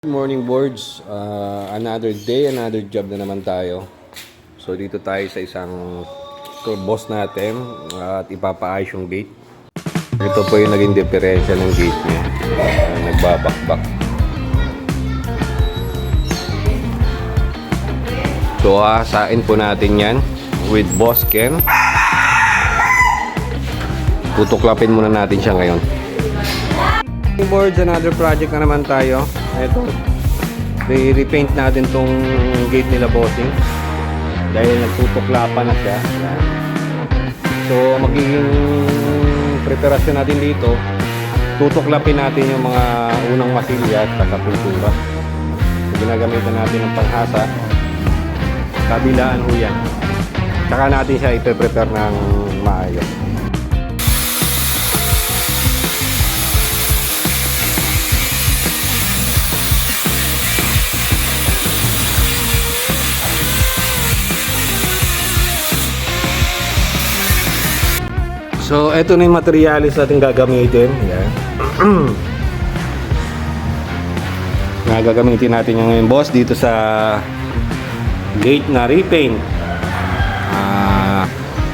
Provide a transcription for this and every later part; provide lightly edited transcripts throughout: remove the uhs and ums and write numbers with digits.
Good morning boards, another day, another job na naman tayo. So dito tayo sa isang boss natin at ipapaayos yung gate. Ito po yung naging diferensya ng gate niya. Nagbabakbak. So hasain po natin yan with Boss Ken. Tutuklapin muna natin siya ngayon. Boards, another project na naman tayo. Ito, repaint natin tong gate nila bossing dahil nagtutuklapan na siya. So magiging preparasyon natin dito, tutuklapin natin yung mga unang masilya at pintura. So, ginagamitan natin ng panghasa, kabilaan ho yan, saka natin siya ipe-prepare ng maayos. So, eto na yung materialis natin gagamitin. Yan. Gagamitin natin yung boss dito sa gate na repaint.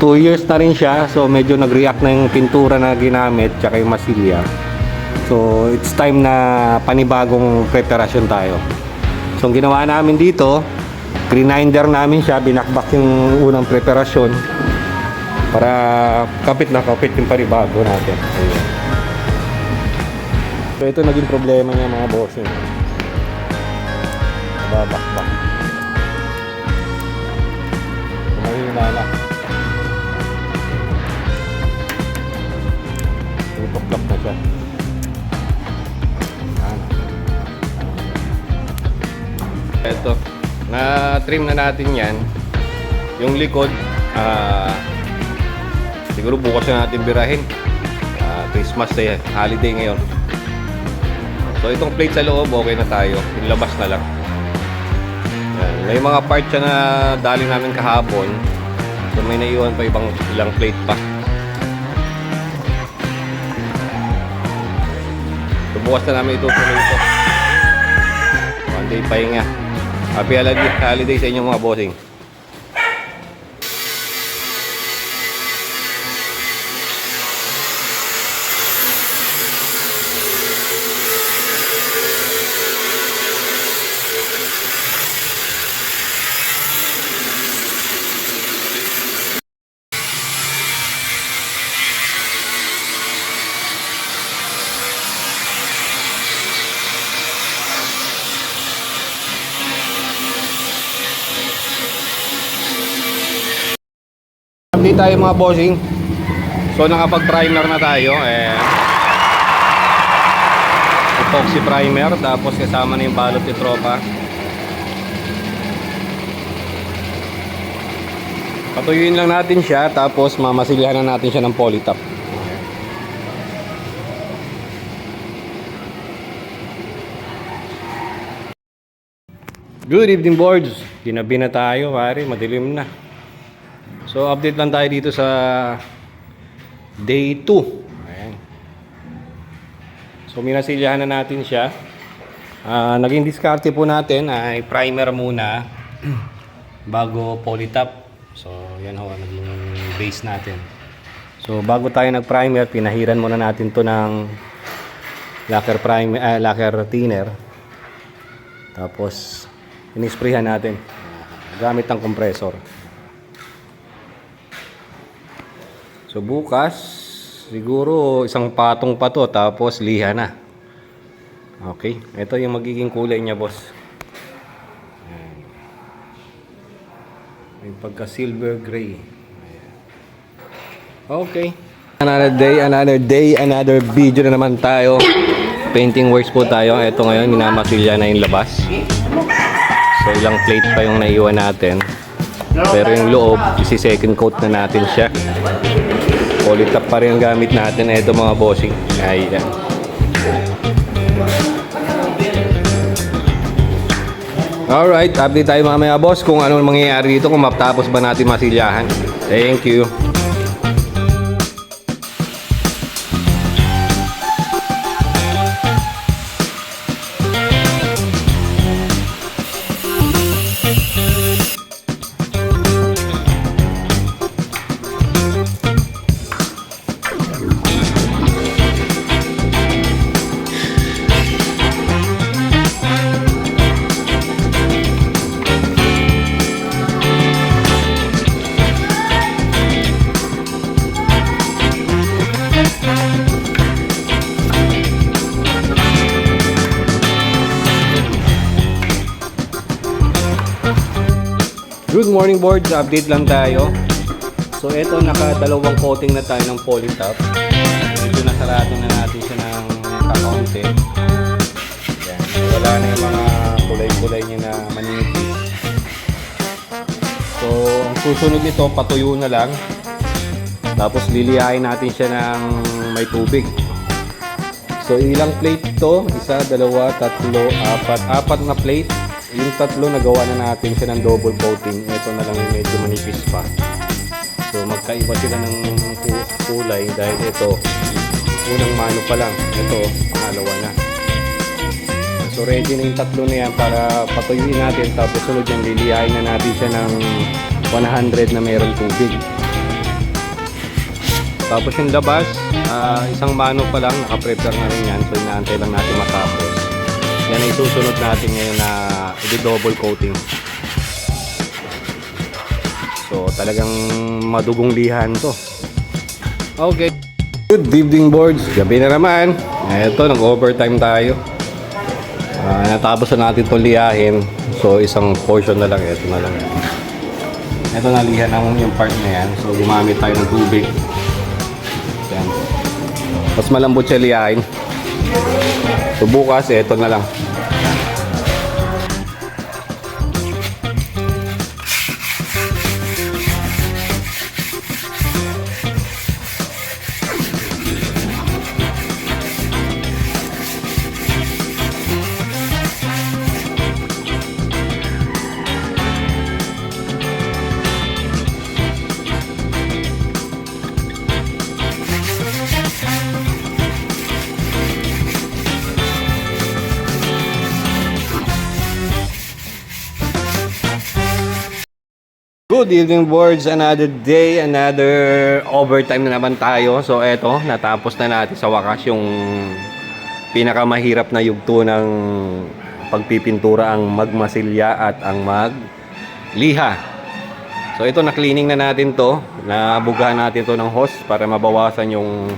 2 years na rin siya. So, medyo nag-react na yung pintura na ginamit tsaka yung masilya. So, it's time na panibagong preparasyon tayo. So, ang ginawa namin dito, grinder namin siya, binakbak yung unang preparasyon para kapit na kapit yung panibago natin. Ayan. So ito naging problema niya mga bossing. Babakbak. Mahina na. Tutuklap na siya. Ito, na-trim na natin yan. Yung likod, siguro bukas na natin birahin. Christmas Day, holiday ngayon. So itong plate sa loob, okay na tayo. Yung labas na lang. Yan. May mga part siya na dali namin kahapon. So may naiwan pa ilang plate pa. So bukas na namin itutuloy ito. One day pahinga. Happy holiday sa inyong mga bossing. Update tayo mga bossing. So nakapag-primer na tayo, epoxy primer, tapos kasama na yung balot ni tropa. Patuyuin lang natin siya, tapos mamasilyahan na natin siya ng polytop. Good evening boards. Ginabi na tayo pare, madilim na. So update lang tayo dito sa day 2. Ayan. So minasilyahan na natin siya. Naging diskarte po natin ay primer muna bago polytop. So yan ho, naging base natin. So bago tayo nag-primer, pinahiran muna natin to ng lacquer thinner. Tapos inisprayhan natin gamit ng compressor. So bukas, siguro isang patong pa to, tapos liha na. Okay, ito yung magiging kulay niya boss. May pagka silver gray. Okay. Another video na naman tayo. Painting works po tayo. Ito ngayon, minamasilya na yung labas. So ilang plate pa yung naiwan natin. Pero yung loob, isi-second coat na natin siya. Polytop pa rin ang gamit natin. Ito mga bossing. Ayan. Alright, update tayo mamaya boss kung ano mangyayari dito, kung matapos ba natin masilyahan. Thank you. Good morning boards, update lang tayo. So ito, nakadalawang coating na tayo ng polytop. Medyo nasarado na natin siya ng kakaunti. Yan. Wala na yung mga kulay-kulay niya na manipis. So ang susunod nito, patuyo na lang. Tapos liliyain natin siya ng may tubig. So ilang plate to? Isa, dalawa, tatlo, apat. Apat na plate. Yung tatlo nagawa na natin siya ng double coating. Ito na lang yung medyo manipis pa. So magkaiba sila ng kulay dahil ito unang mano pa lang. Ito pangalawa na. So ready na yung tatlo na yan para patuyuin natin. Tapos sunod yan liliyain na natin siya ng 100 na mayroong tubig. Tapos yung labas, isang mano pa lang, naka-prepare na rin yan. So inaantay lang natin matapos. Yan ay susunod natin ngayon na i-double coating. So talagang madugong lihan to. Okay. Good evening boards. Gabi na naman. Ito, nag-overtime tayo. Natapos na natin itong liyahin. So isang portion na lang. Ito na lang. Ito na lihan naman yung part na yan. So gumamit tayo ng tubig. Yan. Mas malambot siya liyahin. So bukas, ito na lang. Good evening boards, another day, another overtime na naman tayo. So eto, natapos na natin sa wakas yung pinakamahirap na yugto ng pagpipintura, ang magmasilya at ang magliha. So ito, na-cleaning na natin to, nabugahan natin to ng hose para mabawasan yung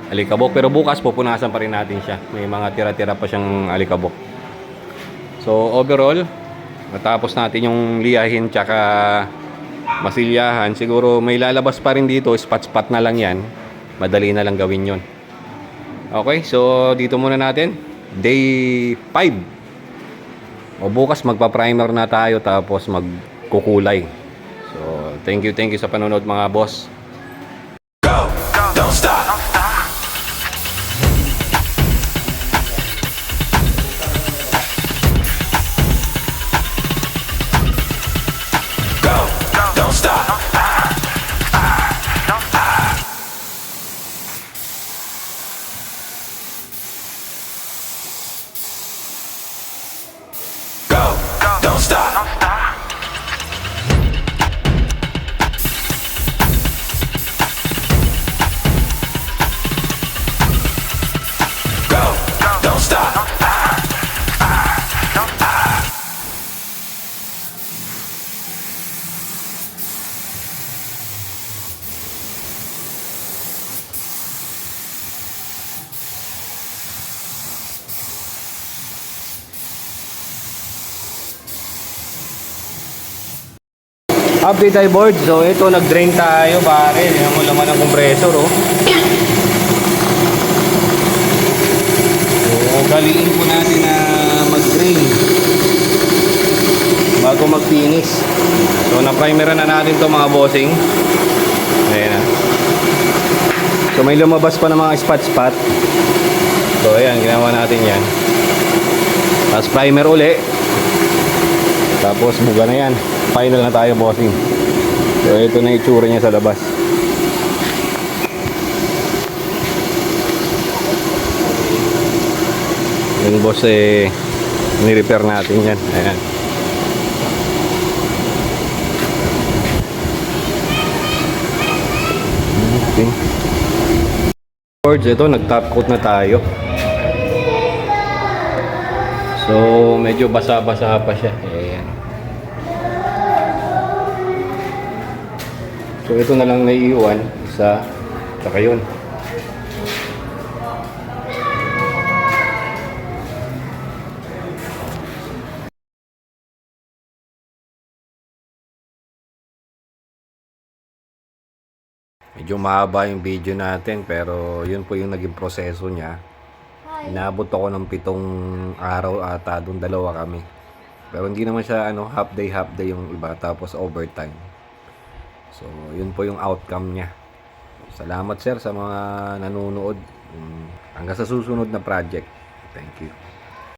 alikabok. Pero bukas pupunasan pa rin natin siya, may mga tira-tira pa siyang alikabok. So overall, matapos natin yung liyahin tsaka masilyahan, siguro may lalabas pa rin dito, spot-spot na lang yan, madali na lang gawin yon. Okay, so dito muna natin, day 5. O bukas magpa-primer na tayo tapos magkukulay. So thank you sa panonood mga boss. Go, don't stop. Don't stop. Go, don't stop. Update tayo board. So ito, nag-drain tayo pare. Yan mo laman ng compressor oh. So daliin po natin na mag-drain bago mag-finish. So na-primeran na natin to mga bossing. Ayan na. So may lumabas pa ng mga spot-spot. So ayan, ginawa natin yan. Tapos primer uli. Tapos buga na yan. Final na tayo bossing. So ito na itsura niya sa labas. Yung boss ni-repair natin yan. Ayan. Okay. Boards, ito nag-top coat na tayo. So medyo basa-basa pa siya. Ayan. So ito na lang naiiwan, isa, saka yun. Medyo mahaba yung video natin pero yun po yung naging proseso niya. Inabot ako ng 7 araw ata, doon 2 kami. Pero hindi naman siya half day yung iba tapos overtime. So yun po yung outcome niya. Salamat sir sa mga nanonood. Hanggang sa susunod na project. Thank you.